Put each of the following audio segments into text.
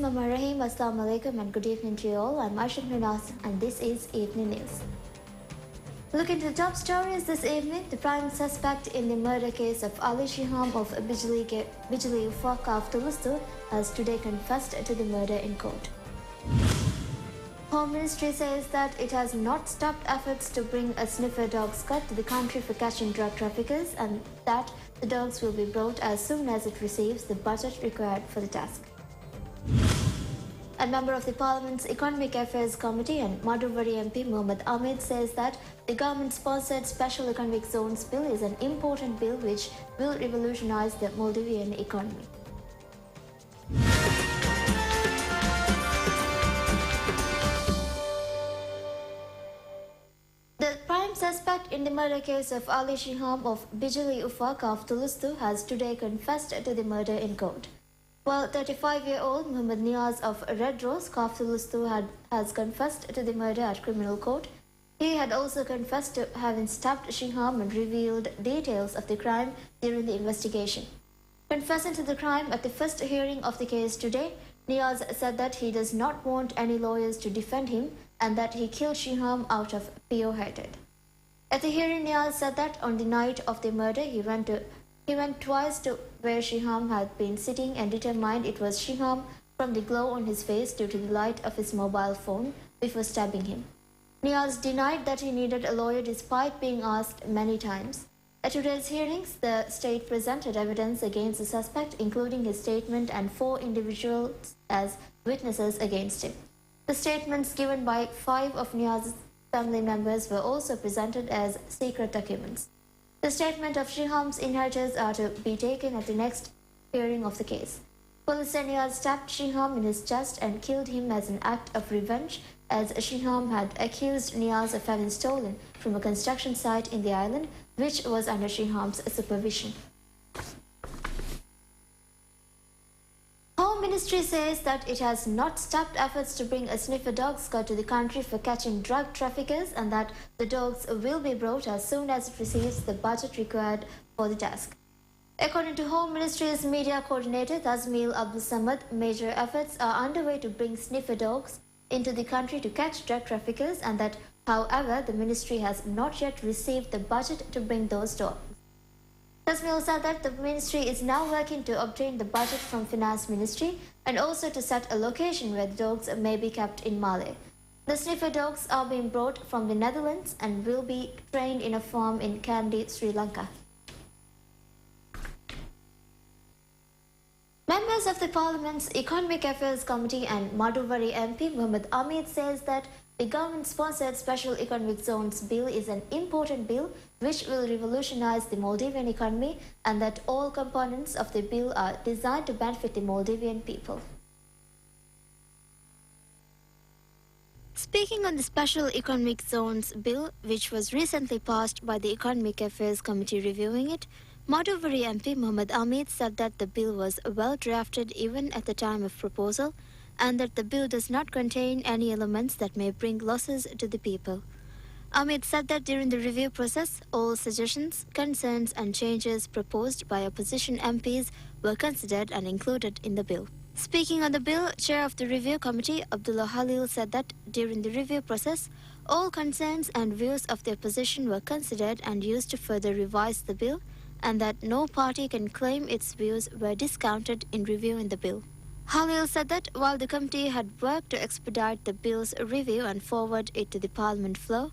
Bismillahirrahmanirrahim. Assalamu alaikum and good evening to you all. I'm Ashik Minas and this is Evening News. Look into the top stories this evening. The prime suspect in the murder case of Ali Shiham of Bijli Ufaq of Tulustu has today confessed to the murder in court. Home Ministry says that it has not stopped efforts to bring a sniffer dog squad to the country for catching drug traffickers and that the dogs will be brought as soon as it receives the budget required for the task. A member of the Parliament's Economic Affairs Committee and Madhuvari MP Mohammad Ahmed says that the government-sponsored Special Economic Zones Bill is an important bill which will revolutionize the Maldivian economy. The prime suspect in the murder case of Ali Shiham of Bijli Ufaq of Tulustu has today confessed to the murder in court. While 35-year-old Muhammad Niaz of Red Rose, Kaf Tulustu has confessed to the murder at criminal court, he had also confessed to having stabbed Shiham and revealed details of the crime during the investigation. Confessing to the crime at the first hearing of the case today, Niaz said that he does not want any lawyers to defend him and that he killed Shiham out of pure hatred. At the hearing, Niaz said that on the night of the murder, he went twice to where Shiham had been sitting and determined it was Shiham from the glow on his face due to the light of his mobile phone before stabbing him. Niaz denied that he needed a lawyer despite being asked many times. At today's hearings, the state presented evidence against the suspect, including his statement and 4 individuals as witnesses against him. The statements given by 5 of Niaz's family members were also presented as secret documents. The statement of Shiham's inheritors are to be taken at the next hearing of the case. Police said Niaz stabbed Shiham in his chest and killed him as an act of revenge, as Shiham had accused Niaz of having stolen from a construction site in the island, which was under Shiham's supervision. Home Ministry says that it has not stopped efforts to bring a sniffer dog squad to the country for catching drug traffickers and that the dogs will be brought as soon as it receives the budget required for the task. According to Home Ministry's media coordinator Tasmil Abdul Samad, major efforts are underway to bring sniffer dogs into the country to catch drug traffickers and that, however, the ministry has not yet received the budget to bring those dogs. Tasmil said that the ministry is now working to obtain the budget from Finance Ministry and also to set a location where the dogs may be kept in Malé. The sniffer dogs are being brought from the Netherlands and will be trained in a farm in Kandy, Sri Lanka. Members of the Parliament's Economic Affairs Committee and Madhuvari MP Mohammad Ahmed says that the government-sponsored Special Economic Zones Bill is an important bill which will revolutionize the Maldivian economy and that all components of the bill are designed to benefit the Maldivian people. Speaking on the Special Economic Zones Bill, which was recently passed by the Economic Affairs Committee reviewing it, Madhuvari MP Mohammad Ahmed said that the bill was well drafted even at the time of proposal and that the bill does not contain any elements that may bring losses to the people. Ahmed said that during the review process, all suggestions, concerns and changes proposed by opposition MPs were considered and included in the bill. Speaking on the bill, Chair of the Review Committee, Abdullah Halil, said that during the review process, all concerns and views of the opposition were considered and used to further revise the bill, and that no party can claim its views were discounted in reviewing the bill. Halil said that while the committee had worked to expedite the bill's review and forward it to the Parliament floor,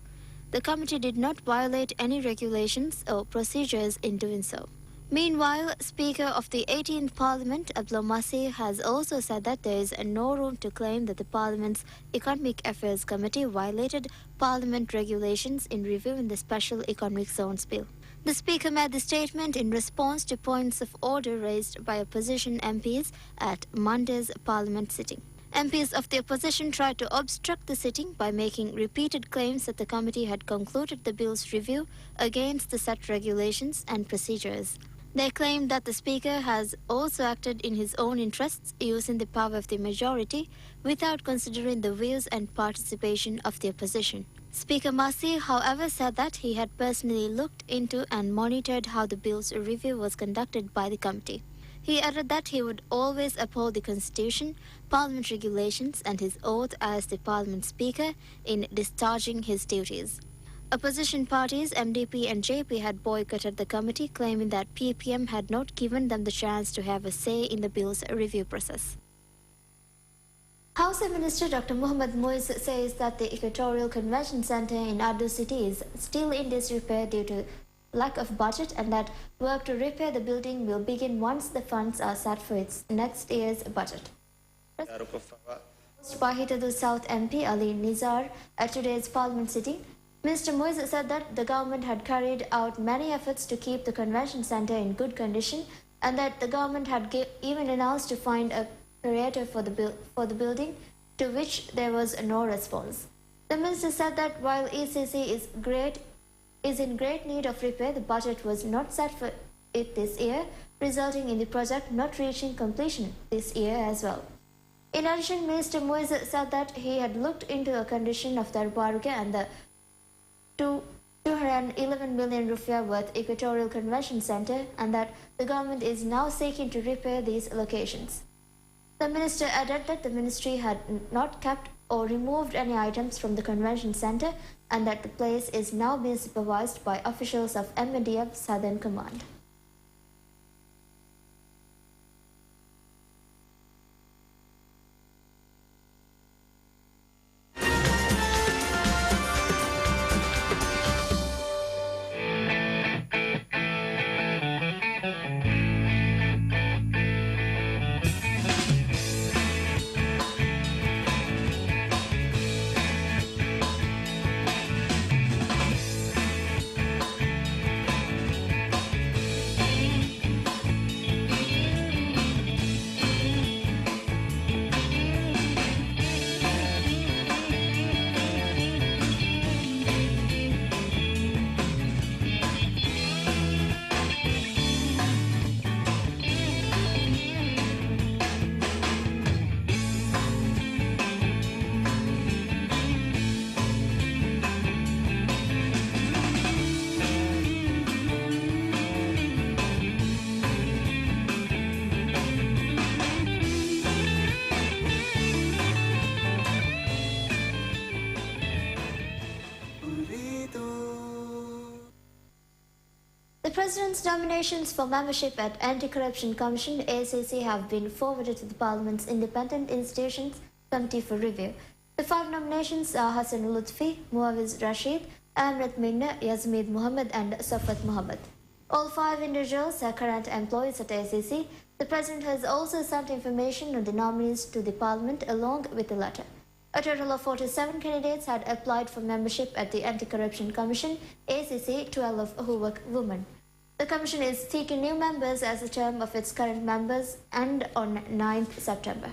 the committee did not violate any regulations or procedures in doing so. Meanwhile, Speaker of the 18th Parliament, Abdullah Masih, has also said that there is no room to claim that the Parliament's Economic Affairs Committee violated Parliament regulations in reviewing the Special Economic Zones Bill. The Speaker made the statement in response to points of order raised by opposition MPs at Monday's Parliament sitting. MPs of the opposition tried to obstruct the sitting by making repeated claims that the committee had concluded the bill's review against the set regulations and procedures. They claimed that the Speaker has also acted in his own interests, using the power of the majority without considering the views and participation of the opposition. Speaker Masih, however, said that he had personally looked into and monitored how the bill's review was conducted by the committee. He added that he would always uphold the Constitution, Parliament regulations, and his oath as the Parliament Speaker in discharging his duties. Opposition parties MDP and JP had boycotted the committee, claiming that PPM had not given them the chance to have a say in the bill's review process. Housing Minister Dr. Mohammad Muiz says that the Equatorial Convention Center in Ado City is still in disrepair due to lack of budget, and that work to repair the building will begin once the funds are set for its next year's budget. By Hitadu South MP Ali Nizar at today's Parliament sitting, Mr. Muiz said that the government had carried out many efforts to keep the convention center in good condition, and that the government had even announced to find a curator for the building, to which there was no response. The minister said that while ECC is in great need of repair, the budget was not set for it this year, resulting in the project not reaching completion this year as well. In addition, Minister Muiz said that he had looked into the condition of the Darbarga and the 211 million rupiah worth Equatorial Convention Center, and that the government is now seeking to repair these locations. The minister added that the ministry had not kept or removed any items from the convention center, and that the place is now being supervised by officials of MNDF Southern Command. The President's nominations for membership at Anti-Corruption Commission (ACC) have been forwarded to the Parliament's Independent Institutions Committee for review. The 5 nominations are Hassan Lutfi, Muawiz Rashid, Amrit Minna, Yazmeed Muhammad and Safat Muhammad. All 5 individuals are current employees at ACC. The President has also sent information on the nominees to the Parliament along with a letter. A total of 47 candidates had applied for membership at the Anti-Corruption Commission (ACC), 12 who were women. The Commission is seeking new members as the term of its current members end on 9th September.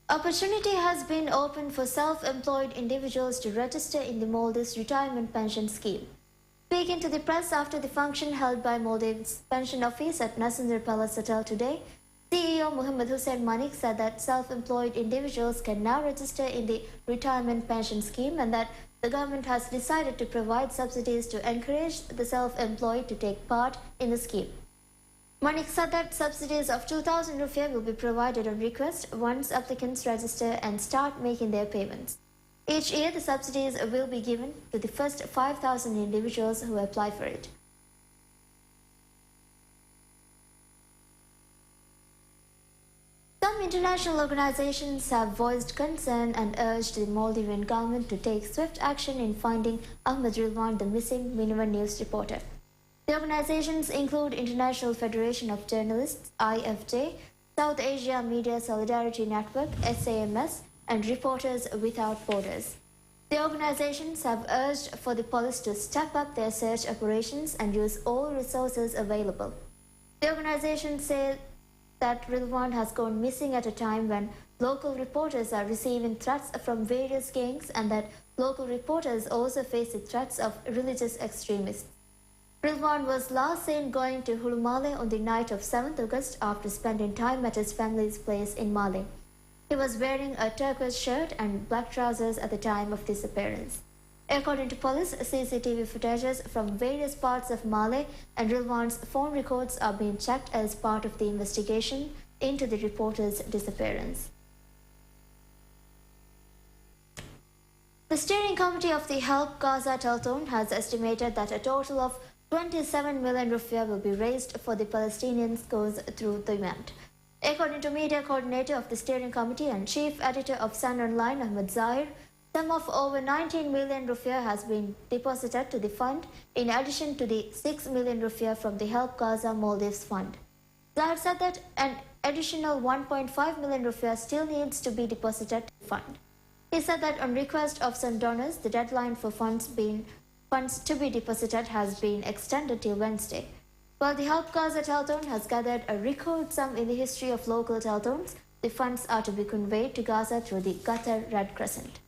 Opportunity has been opened for self-employed individuals to register in the Maldives Retirement Pension Scheme. Speaking to the press after the function held by Maldives Pension Office at Nasser Palace Hotel today, CEO Muhammad Hussain Manik said that self-employed individuals can now register in the retirement pension scheme, and that the government has decided to provide subsidies to encourage the self-employed to take part in the scheme. Manik said that subsidies of 2,000 rupiah will be provided on request once applicants register and start making their payments. Each year, the subsidies will be given to the first 5,000 individuals who apply for it. Some international organizations have voiced concern and urged the Maldivian government to take swift action in finding Ahmed Rilwan, the missing Miniver News reporter. The organizations include International Federation of Journalists (IFJ), South Asia Media Solidarity Network (SAMS), and Reporters Without Borders. The organizations have urged for the police to step up their search operations and use all resources available. The organizations say that Rilwan has gone missing at a time when local reporters are receiving threats from various gangs, and that local reporters also face the threats of religious extremists. Rilwan was last seen going to Hulumale on the night of 7th August after spending time at his family's place in Male. He was wearing a turquoise shirt and black trousers at the time of disappearance. According to police, CCTV footages from various parts of Mali and Rilwan's phone records are being checked as part of the investigation into the reporter's disappearance. The steering committee of the Help Gaza Telthon has estimated that a total of 27 million rupiah will be raised for the Palestinians' cause through the event. According to media coordinator of the steering committee and chief editor of Sun Online, Ahmed Zahir, sum of over 19 million rupiah has been deposited to the fund in addition to the 6 million rupiah from the Help Gaza Maldives Fund. Zahir said that an additional 1.5 million rupiah still needs to be deposited to the fund. He said that on request of some donors, the deadline for funds to be deposited has been extended till Wednesday. While the Help Gaza Telthon has gathered a record sum in the history of local telthons, the funds are to be conveyed to Gaza through the Qatar Red Crescent.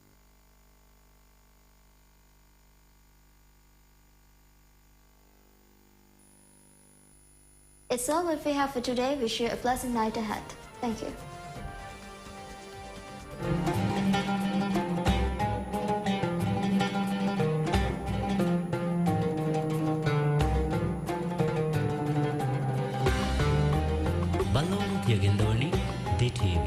It's all what we have for today. Wish you a pleasant night ahead. Thank you. Balong Yagendoli, DhiTV.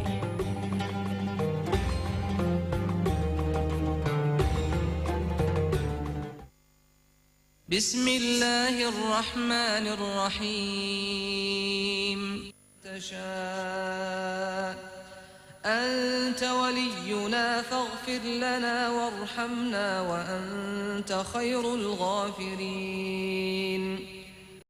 بسم الله الرحمن الرحيم تشاء أنت ولينا فاغفر لنا وارحمنا وأنت خير الغافرين